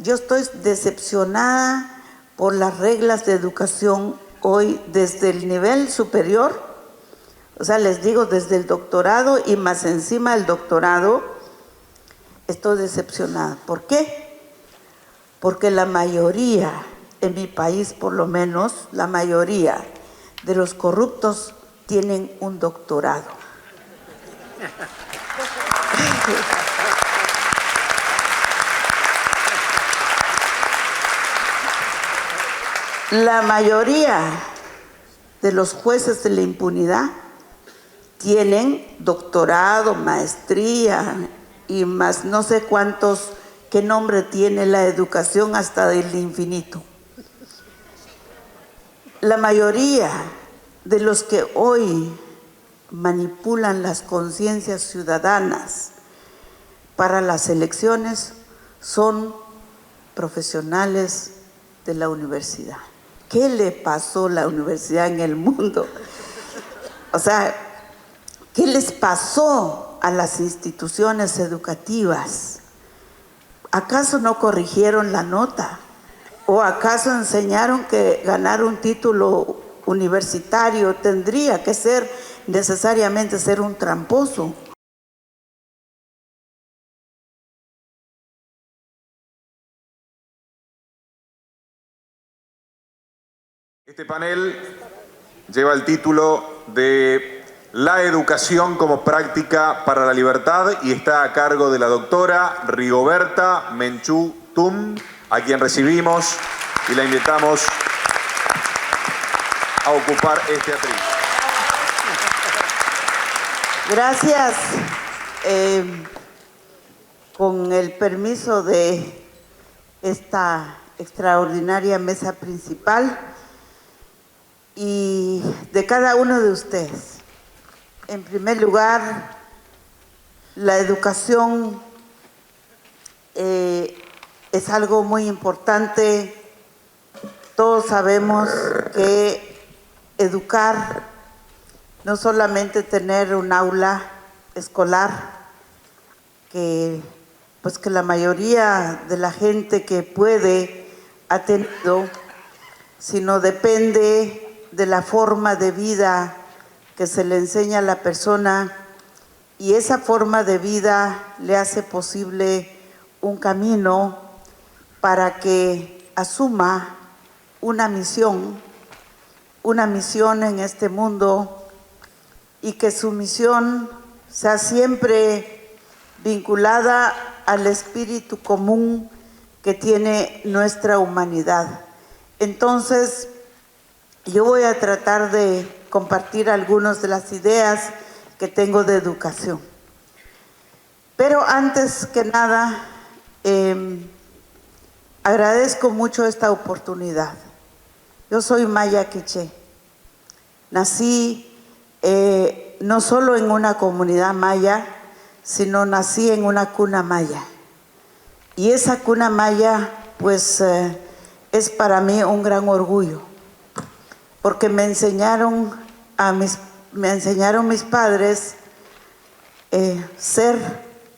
yo estoy decepcionada por las reglas de educación hoy desde el nivel superior, o sea, les digo desde el doctorado y más encima del doctorado, estoy decepcionada. ¿Por qué? Porque la mayoría, en mi país por lo menos, la mayoría de los corruptos tienen un doctorado. La mayoría de los jueces de la impunidad tienen doctorado, maestría y más no sé cuántos, qué nombre tiene la educación hasta del infinito. La mayoría de los que hoy manipulan las conciencias ciudadanas para las elecciones son profesionales de la universidad. ¿Qué le pasó a la universidad en el mundo? O sea, ¿qué les pasó a las instituciones educativas? ¿Acaso no corrigieron la nota? ¿O acaso enseñaron que ganar un título universitario tendría que ser necesariamente ser un tramposo? Este panel lleva el título de La educación como práctica para la libertad y está a cargo de la doctora Rigoberta Menchú Tum, a quien recibimos y la invitamos a ocupar este atril. Gracias. Con el permiso de esta extraordinaria mesa principal y de cada uno de ustedes. En primer lugar, la educación es algo muy importante. Todos sabemos que educar, no solamente tener un aula escolar, que la mayoría de la gente que puede ha tenido, sino depende de la forma de vida que se le enseña a la persona, y esa forma de vida le hace posible un camino para que asuma una misión en este mundo, y que su misión sea siempre vinculada al espíritu común que tiene nuestra humanidad. Entonces, yo voy a tratar de compartir algunas de las ideas que tengo de educación. Pero antes que nada, agradezco mucho esta oportunidad. Yo soy maya quiché. Nací no solo en una comunidad maya, sino nací en una cuna maya. Y esa cuna maya, es para mí un gran orgullo, porque me enseñaron mis padres ser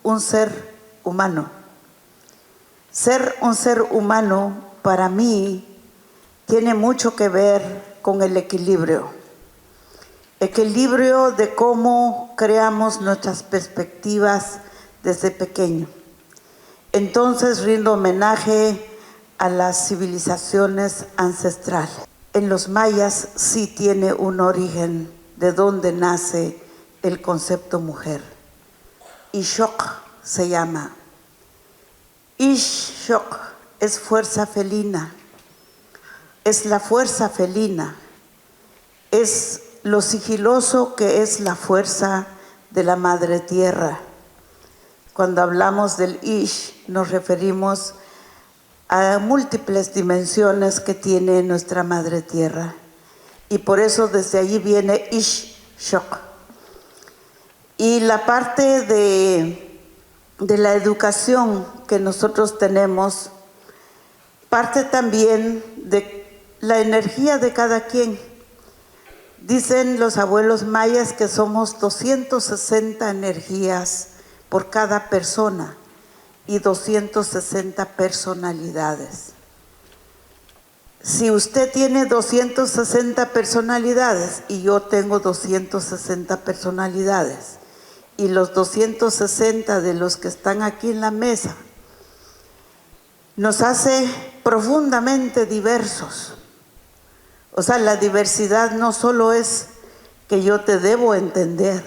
un ser humano. Ser un ser humano para mí tiene mucho que ver con el equilibrio. Equilibrio de cómo creamos nuestras perspectivas desde pequeño. Entonces rindo homenaje a las civilizaciones ancestrales. En los mayas sí tiene un origen de donde nace el concepto mujer. Ixoc se llama. Ixoc es fuerza felina, es la fuerza felina, es lo sigiloso que es la fuerza de la madre tierra. Cuando hablamos del Ish, nos referimos a múltiples dimensiones que tiene nuestra madre tierra. Y por eso desde allí viene Ixoc. Y la parte de la educación que nosotros tenemos, parte también de la energía de cada quien. Dicen los abuelos mayas que somos 260 energías por cada persona. y 260 personalidades. Si usted tiene 260 personalidades y yo tengo 260 personalidades, y los 260 de los que están aquí en la mesa, nos hace profundamente diversos. O sea, la diversidad no solo es que yo te debo entender,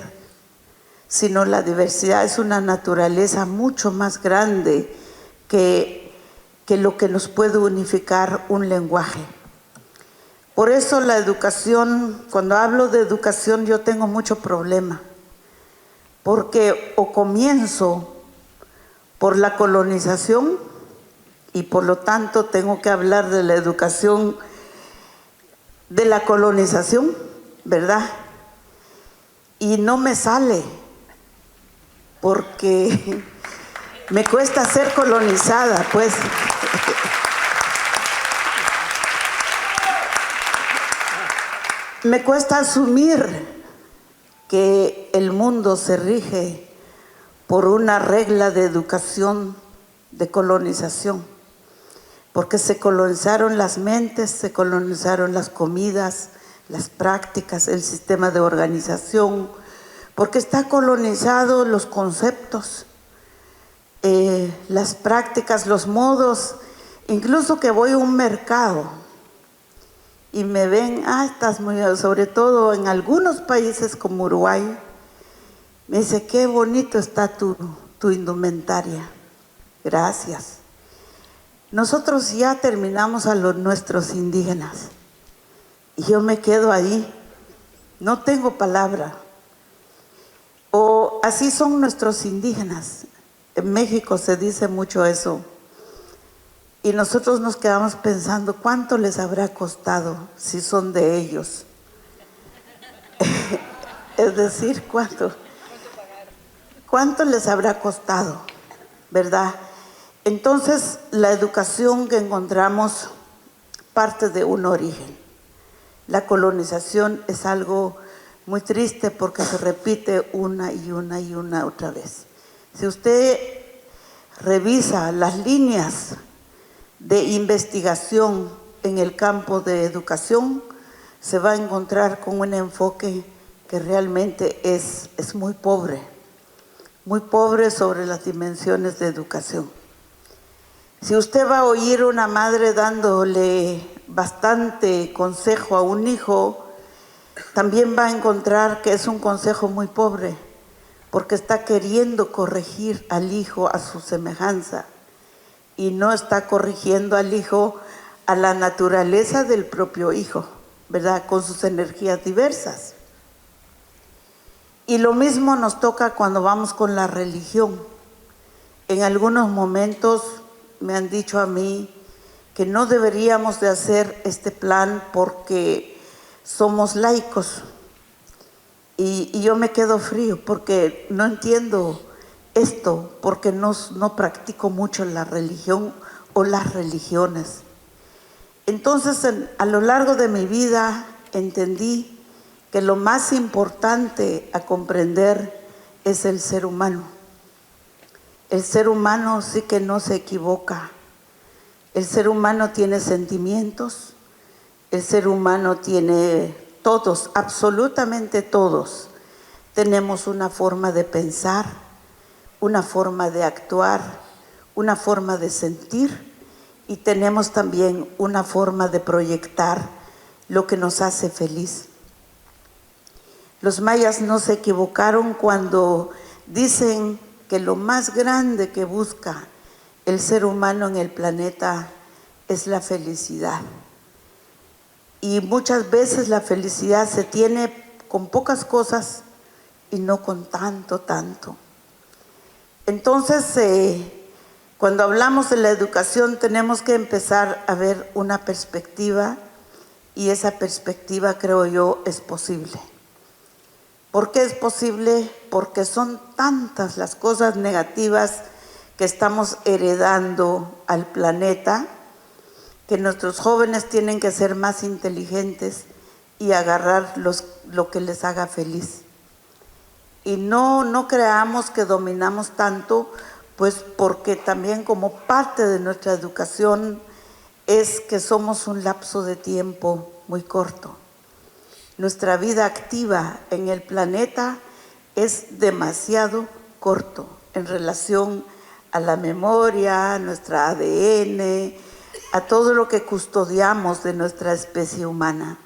sino la diversidad es una naturaleza mucho más grande que lo que nos puede unificar un lenguaje. Por eso la educación, cuando hablo de educación yo tengo mucho problema, porque o comienzo por la colonización y por lo tanto tengo que hablar de la educación de la colonización, ¿verdad? Y no me sale, porque me cuesta ser colonizada, pues. Me cuesta asumir que el mundo se rige por una regla de educación de colonización, porque se colonizaron las mentes, se colonizaron las comidas, las prácticas, el sistema de organización, porque está colonizado los conceptos, las prácticas, los modos, incluso que voy a un mercado y me ven, estás muy, sobre todo en algunos países como Uruguay, me dice, qué bonito está tu indumentaria. Gracias. Nosotros ya terminamos a los nuestros indígenas y yo me quedo ahí, no tengo palabra. O así son nuestros indígenas. En México se dice mucho eso. Y nosotros nos quedamos pensando, ¿cuánto les habrá costado si son de ellos? Es decir, ¿cuánto les habrá costado? ¿Verdad? Entonces, la educación que encontramos parte de un origen. La colonización es algo muy triste porque se repite una y una otra vez. Si usted revisa las líneas de investigación en el campo de educación, se va a encontrar con un enfoque que realmente es muy pobre sobre las dimensiones de educación. Si usted va a oír una madre dándole bastante consejo a un hijo, también va a encontrar que es un consejo muy pobre, porque está queriendo corregir al hijo a su semejanza y no está corrigiendo al hijo a la naturaleza del propio hijo, ¿verdad? Con sus energías diversas. Y lo mismo nos toca cuando vamos con la religión. En algunos momentos me han dicho a mí que no deberíamos de hacer este plan porque somos laicos. Y yo me quedo frío porque no entiendo esto, porque no practico mucho la religión o las religiones. Entonces, a lo largo de mi vida entendí que lo más importante a comprender es el ser humano. El ser humano sí que no se equivoca. El ser humano tiene sentimientos, el ser humano tiene todos, absolutamente todos. Tenemos una forma de pensar, una forma de actuar, una forma de sentir y tenemos también una forma de proyectar lo que nos hace feliz. Los mayas no se equivocaron cuando dicen que lo más grande que busca el ser humano en el planeta es la felicidad. Y muchas veces la felicidad se tiene con pocas cosas y no con tanto. Entonces, cuando hablamos de la educación tenemos que empezar a ver una perspectiva y esa perspectiva, creo yo, es posible. ¿Por qué es posible? Porque son tantas las cosas negativas que estamos heredando al planeta que nuestros jóvenes tienen que ser más inteligentes y agarrar lo que les haga feliz. Y no creamos que dominamos tanto Pues porque también como parte de nuestra educación es que somos un lapso de tiempo muy corto. Nuestra vida activa en el planeta es demasiado corto en relación a la memoria, a nuestra ADN, a todo lo que custodiamos de nuestra especie humana.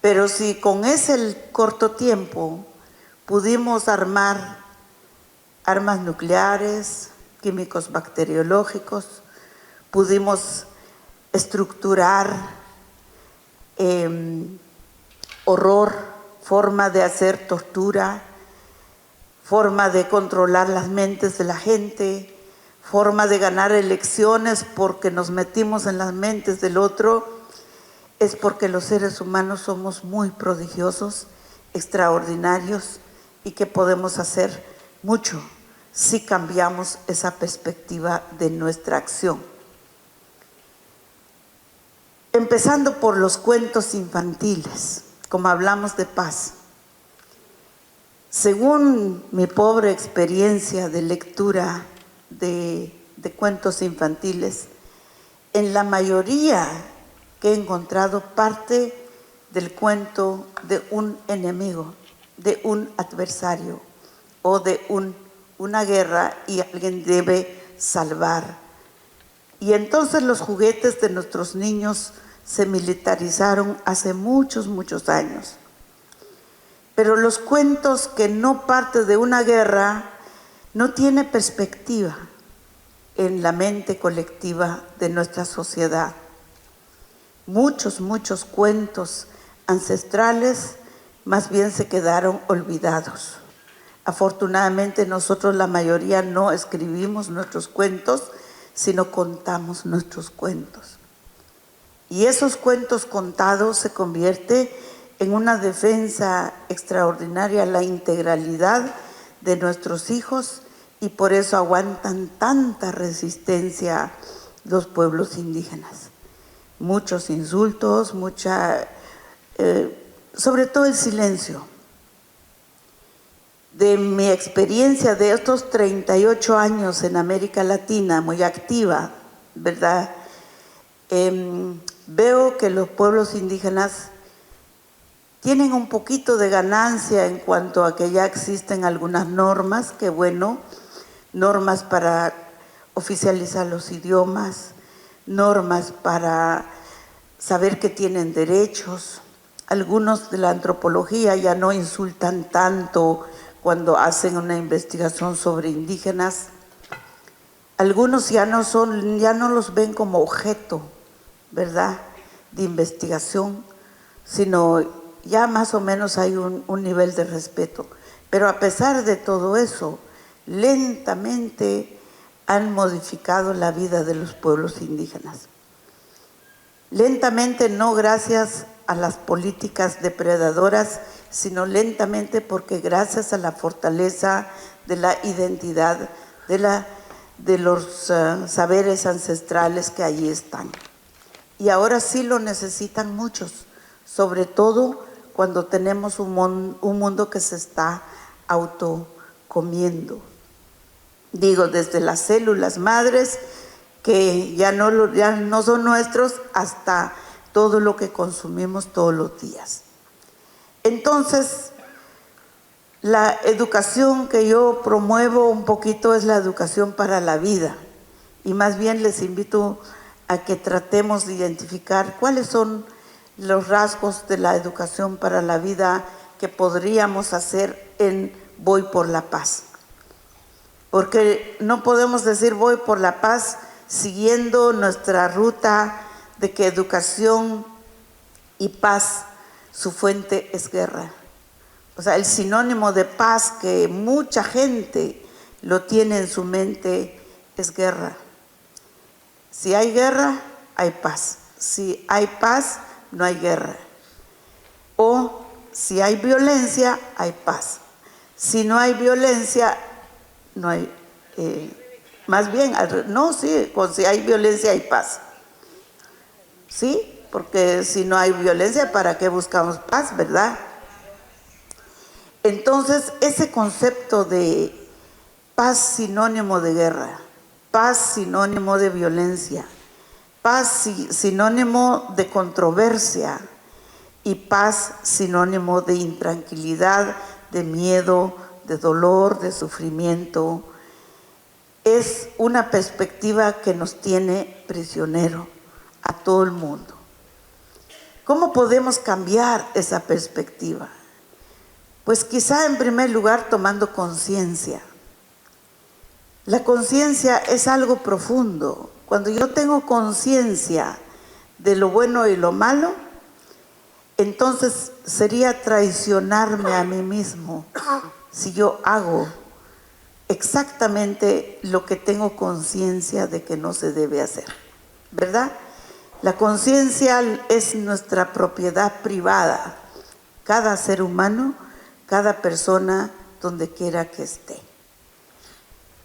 Pero si con ese corto tiempo pudimos armar armas nucleares, químicos bacteriológicos, pudimos estructurar horror, forma de hacer tortura, forma de controlar las mentes de la gente, forma de ganar elecciones porque nos metimos en las mentes del otro, es porque los seres humanos somos muy prodigiosos, extraordinarios y que podemos hacer mucho si cambiamos esa perspectiva de nuestra acción. Empezando por los cuentos infantiles, como hablamos de paz. Según mi pobre experiencia de lectura de cuentos infantiles, en la mayoría que he encontrado parte del cuento de un enemigo, de un adversario o de una guerra y alguien debe salvar. Y entonces los juguetes de nuestros niños se militarizaron hace muchos, muchos años. Pero los cuentos que no parten de una guerra no tienen perspectiva en la mente colectiva de nuestra sociedad. Muchos, muchos cuentos ancestrales más bien se quedaron olvidados. Afortunadamente nosotros la mayoría no escribimos nuestros cuentos, sino contamos nuestros cuentos. Y esos cuentos contados se convierten en una defensa extraordinaria a la integralidad de nuestros hijos y por eso aguantan tanta resistencia los pueblos indígenas. Muchos insultos, sobre todo el silencio. De mi experiencia de estos 38 años en América Latina, muy activa, ¿verdad? Veo que los pueblos indígenas tienen un poquito de ganancia en cuanto a que ya existen algunas normas, que bueno, normas para oficializar los idiomas, normas para saber que tienen derechos. Algunos de la antropología ya no insultan tanto cuando hacen una investigación sobre indígenas. Algunos ya no los ven como objeto, ¿verdad?, de investigación, sino ya más o menos hay un nivel de respeto. Pero a pesar de todo eso, lentamente han modificado la vida de los pueblos indígenas. Lentamente, no gracias a las políticas depredadoras, sino lentamente porque gracias a la fortaleza de la identidad, de los saberes ancestrales que allí están. Y ahora sí lo necesitan muchos, sobre todo cuando tenemos un mundo que se está autocomiendo. Digo, desde las células madres, que ya no son nuestros, hasta todo lo que consumimos todos los días. Entonces, la educación que yo promuevo un poquito es la educación para la vida. Y más bien les invito a que tratemos de identificar cuáles son los rasgos de la educación para la vida que podríamos hacer en Voy por la Paz. Porque no podemos decir voy por la paz siguiendo nuestra ruta de que educación y paz, su fuente es guerra. O sea, el sinónimo de paz que mucha gente lo tiene en su mente es guerra. Si hay guerra, hay paz. Si hay paz, no hay guerra. O si hay violencia, hay paz. Si no hay violencia, no hay, más bien, no, sí, si hay violencia hay paz. Sí, porque si no hay violencia, ¿para qué buscamos paz, verdad? Entonces, ese concepto de Paz sinónimo de guerra, paz sinónimo de violencia, paz sinónimo de controversia y paz sinónimo de intranquilidad, de miedo, de dolor, de sufrimiento. Es una perspectiva que nos tiene prisionero a todo el mundo. ¿Cómo podemos cambiar esa perspectiva? Pues quizá en primer lugar tomando conciencia. La conciencia es algo profundo. Cuando yo tengo conciencia de lo bueno y lo malo, entonces sería traicionarme a mí mismo si yo hago exactamente lo que tengo conciencia de que no se debe hacer, ¿verdad? La conciencia es nuestra propiedad privada, cada ser humano, cada persona, donde quiera que esté.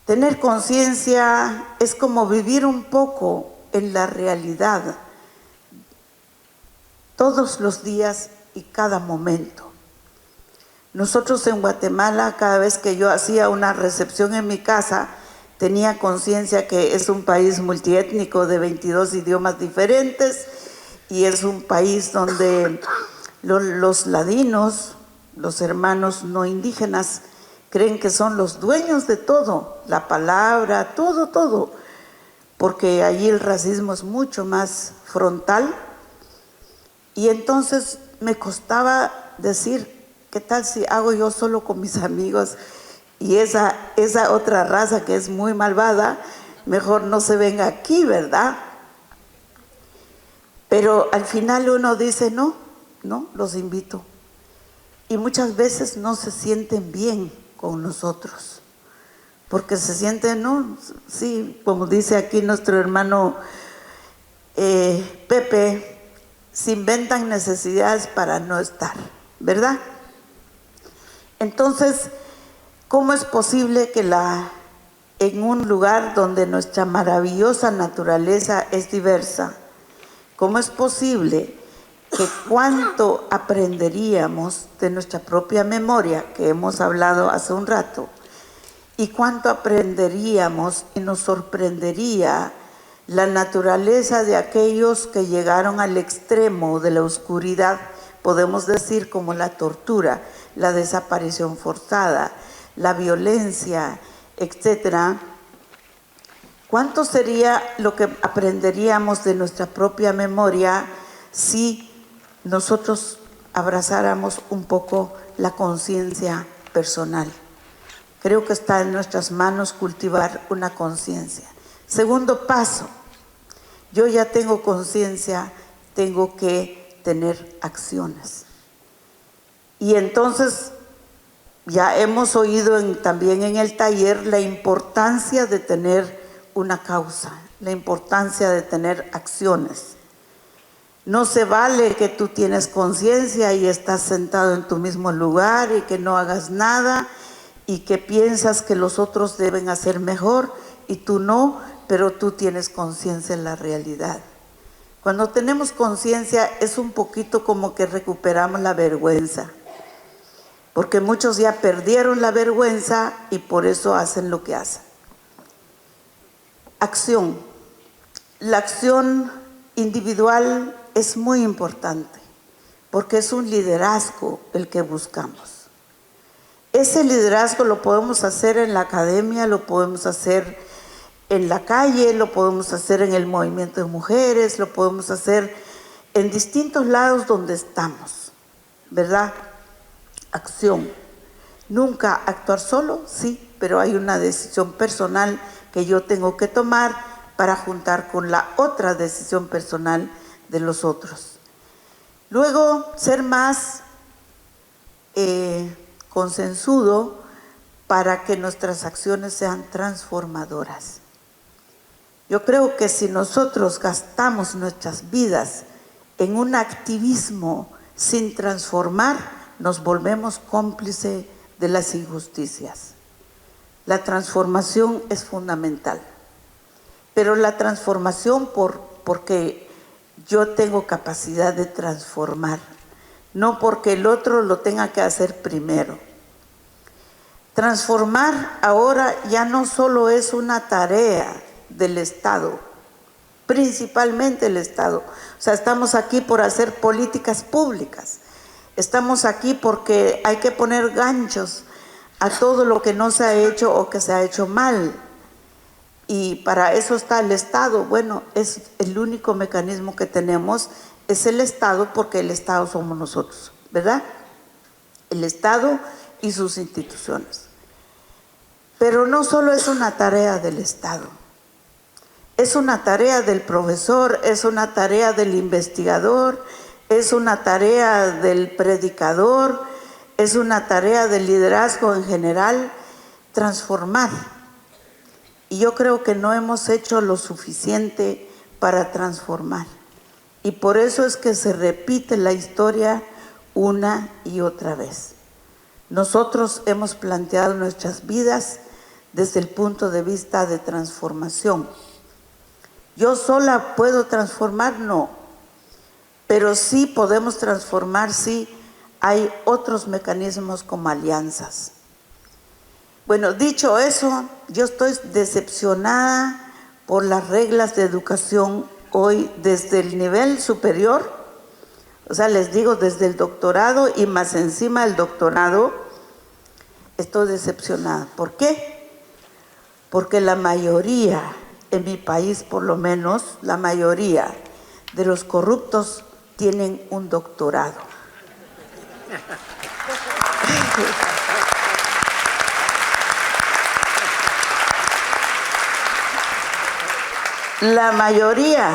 Tener conciencia es como vivir un poco en la realidad todos los días y cada momento. Nosotros en Guatemala, cada vez que yo hacía una recepción en mi casa, tenía conciencia que es un país multiétnico de 22 idiomas diferentes y es un país donde los ladinos, los hermanos no indígenas, creen que son los dueños de todo, la palabra, todo, porque allí el racismo es mucho más frontal. Y entonces me costaba decir, ¿qué tal si hago yo solo con mis amigos? Y esa otra raza que es muy malvada, mejor no se venga aquí, ¿verdad? Pero al final uno dice, no, los invito. Y muchas veces no se sienten bien con nosotros, porque se sienten, no, sí, como dice aquí nuestro hermano Pepe, se inventan necesidades para no estar, ¿verdad? Entonces, ¿cómo es posible que en un lugar donde nuestra maravillosa naturaleza es diversa, cómo es posible que cuánto aprenderíamos de nuestra propia memoria, que hemos hablado hace un rato, y cuánto aprenderíamos y nos sorprendería la naturaleza de aquellos que llegaron al extremo de la oscuridad, podemos decir como la tortura, la desaparición forzada, la violencia, etcétera? ¿Cuánto sería lo que aprenderíamos de nuestra propia memoria si nosotros abrazáramos un poco la conciencia personal? Creo que está en nuestras manos cultivar una conciencia. Segundo paso, yo ya tengo conciencia, tengo que tener acciones. Y entonces ya hemos oído también en el taller la importancia de tener una causa, la importancia de tener acciones. No se vale que tú tienes conciencia y estás sentado en tu mismo lugar y que no hagas nada y que piensas que los otros deben hacer mejor y tú no, pero tú tienes conciencia en la realidad. Cuando tenemos conciencia es un poquito como que recuperamos la vergüenza, porque muchos ya perdieron la vergüenza y por eso hacen lo que hacen. Acción. La acción individual es muy importante, porque es un liderazgo el que buscamos. Ese liderazgo lo podemos hacer en la academia, lo podemos hacer en la calle, lo podemos hacer en el movimiento de mujeres, lo podemos hacer en distintos lados donde estamos, ¿verdad? Acción. Nunca actuar solo, sí, pero hay una decisión personal que yo tengo que tomar para juntar con la otra decisión personal de los otros. Luego, ser más consensuado para que nuestras acciones sean transformadoras. Yo creo que si nosotros gastamos nuestras vidas en un activismo sin transformar, nos volvemos cómplices de las injusticias. La transformación es fundamental, pero la transformación porque yo tengo capacidad de transformar, no porque el otro lo tenga que hacer primero. Transformar ahora ya no solo es una tarea del Estado, principalmente el Estado. O sea, estamos aquí por hacer políticas públicas. Estamos aquí porque hay que poner ganchos a todo lo que no se ha hecho o que se ha hecho mal. Y para eso está el Estado. Bueno, es el único mecanismo que tenemos, es el Estado, porque el Estado somos nosotros, ¿verdad? El Estado y sus instituciones. Pero no solo es una tarea del Estado, es una tarea del profesor, es una tarea del investigador, es una tarea del predicador, es una tarea del liderazgo en general, transformar. Y yo creo que no hemos hecho lo suficiente para transformar. Y por eso es que se repite la historia una y otra vez. Nosotros hemos planteado nuestras vidas desde el punto de vista de transformación. ¿Yo sola puedo transformar? No. Pero sí podemos transformar si hay otros mecanismos como alianzas. Bueno, dicho eso, yo estoy decepcionada por las reglas de educación hoy desde el nivel superior. O sea, les digo, desde el doctorado y más encima del doctorado, estoy decepcionada. ¿Por qué? Porque la mayoría, en mi país por lo menos, la mayoría de los corruptos tienen un doctorado. La mayoría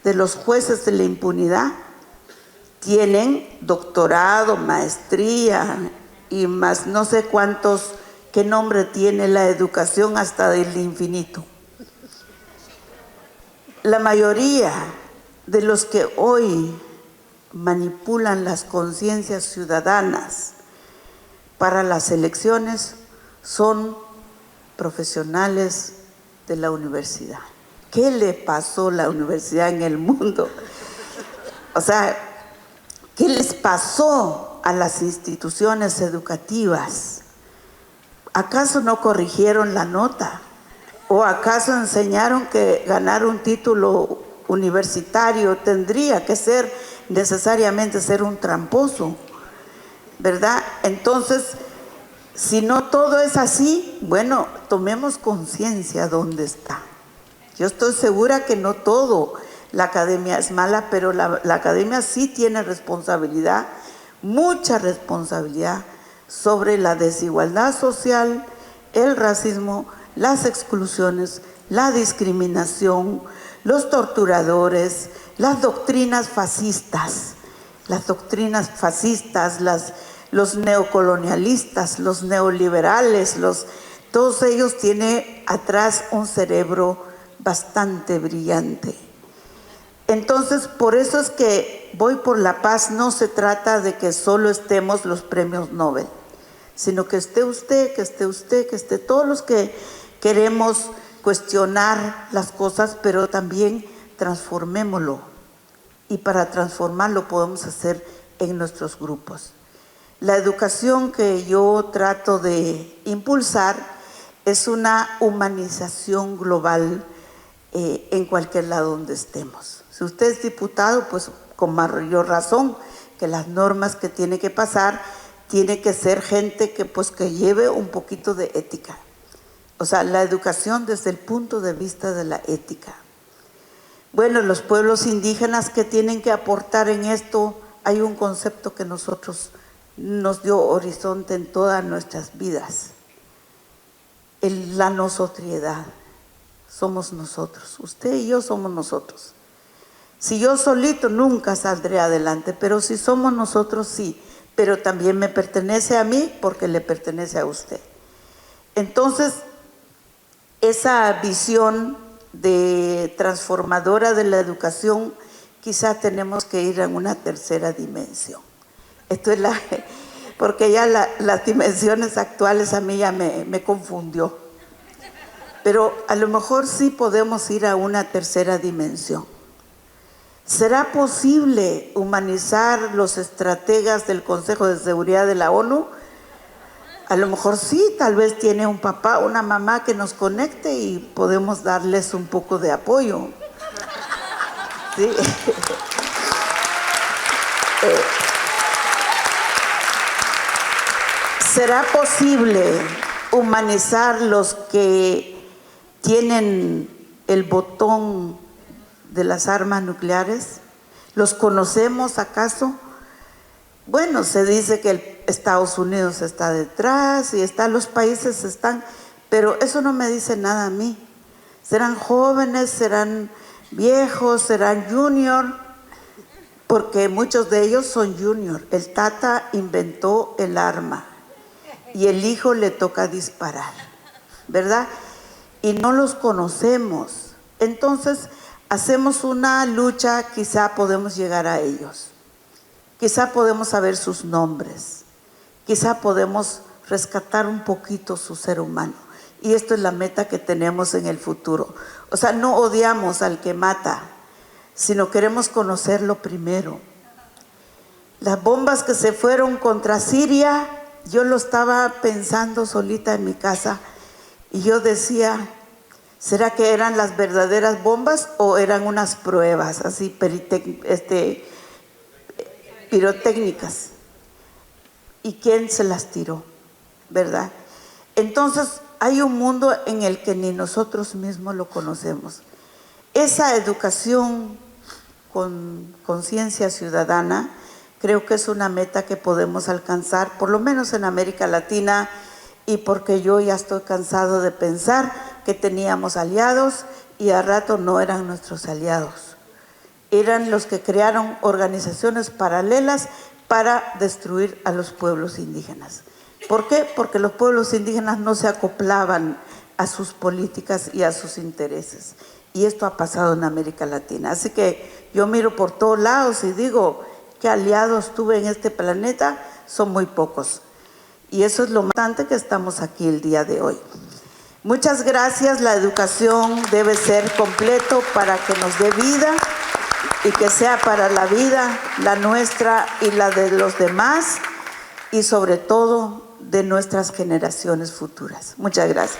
de los jueces de la impunidad tienen doctorado, maestría y más no sé cuántos, qué nombre tiene la educación hasta del infinito. La mayoría de los que hoy manipulan las conciencias ciudadanas para las elecciones son profesionales de la universidad. ¿Qué le pasó a la universidad en el mundo? O sea, ¿qué les pasó a las instituciones educativas? ¿Acaso no corrigieron la nota? ¿O acaso enseñaron que ganar un título universitario tendría que ser necesariamente ser un tramposo? ¿Verdad? Entonces, si no todo es así, bueno, tomemos conciencia dónde está. Yo estoy segura que no todo la academia es mala, pero la academia sí tiene responsabilidad, mucha responsabilidad sobre la desigualdad social, el racismo, las exclusiones, la discriminación, los torturadores, las doctrinas fascistas, los neocolonialistas, los neoliberales, todos ellos tienen atrás un cerebro bastante brillante. Entonces, por eso es que Voy por la Paz no se trata de que solo estemos los premios Nobel, sino que esté usted, que esté todos los que queremos cuestionar las cosas, pero también transformémoslo. Y para transformarlo podemos hacer en nuestros grupos. La educación que yo trato de impulsar es una humanización global en cualquier lado donde estemos. Si usted es diputado, pues con mayor razón, que las normas que tiene que pasar, tiene que ser gente que lleve un poquito de ética. O sea, la educación desde el punto de vista de la ética. Bueno, los pueblos indígenas que tienen que aportar en esto, hay un concepto que nos dio horizonte en todas nuestras vidas. La nosotriedad. Somos nosotros. Usted y yo somos nosotros. Si yo solito nunca saldré adelante, pero si somos nosotros, sí. Pero también me pertenece a mí porque le pertenece a usted. Entonces, esa visión de transformadora de la educación, quizá tenemos que ir en una tercera dimensión. Esto es porque ya las dimensiones actuales a mí ya me confundió. Pero a lo mejor sí podemos ir a una tercera dimensión. ¿Será posible humanizar los estrategas del Consejo de Seguridad de la ONU? A lo mejor sí, tal vez tiene un papá, una mamá que nos conecte y podemos darles un poco de apoyo. ¿Sí? ¿Será posible humanizar los que tienen el botón de las armas nucleares? ¿Los conocemos acaso? Bueno, se dice que Estados Unidos está detrás y los países están, pero eso no me dice nada a mí. Serán jóvenes, serán viejos, serán junior, porque muchos de ellos son junior. El tata inventó el arma y el hijo le toca disparar, ¿verdad? Y no los conocemos. Entonces, hacemos una lucha, quizá podemos llegar a ellos. Quizá podemos saber sus nombres, quizá podemos rescatar un poquito su ser humano. Y esto es la meta que tenemos en el futuro. O sea, no odiamos al que mata, sino queremos conocerlo primero. Las bombas que se fueron contra Siria, yo lo estaba pensando solita en mi casa y yo decía, ¿será que eran las verdaderas bombas o eran unas pruebas así pirotécnicas? ¿Y quién se las tiró? ¿Verdad? Entonces hay un mundo en el que ni nosotros mismos lo conocemos. Esa educación con conciencia ciudadana creo que es una meta que podemos alcanzar, por lo menos en América Latina, y porque yo ya estoy cansado de pensar que teníamos aliados y a rato no eran nuestros aliados. Eran los que crearon organizaciones paralelas para destruir a los pueblos indígenas. ¿Por qué? Porque los pueblos indígenas no se acoplaban a sus políticas y a sus intereses. Y esto ha pasado en América Latina. Así que yo miro por todos lados y digo, ¿qué aliados tuve en este planeta? Son muy pocos. Y eso es lo más importante que estamos aquí el día de hoy. Muchas gracias. La educación debe ser completo para que nos dé vida y que sea para la vida, la nuestra y la de los demás, y sobre todo de nuestras generaciones futuras. Muchas gracias.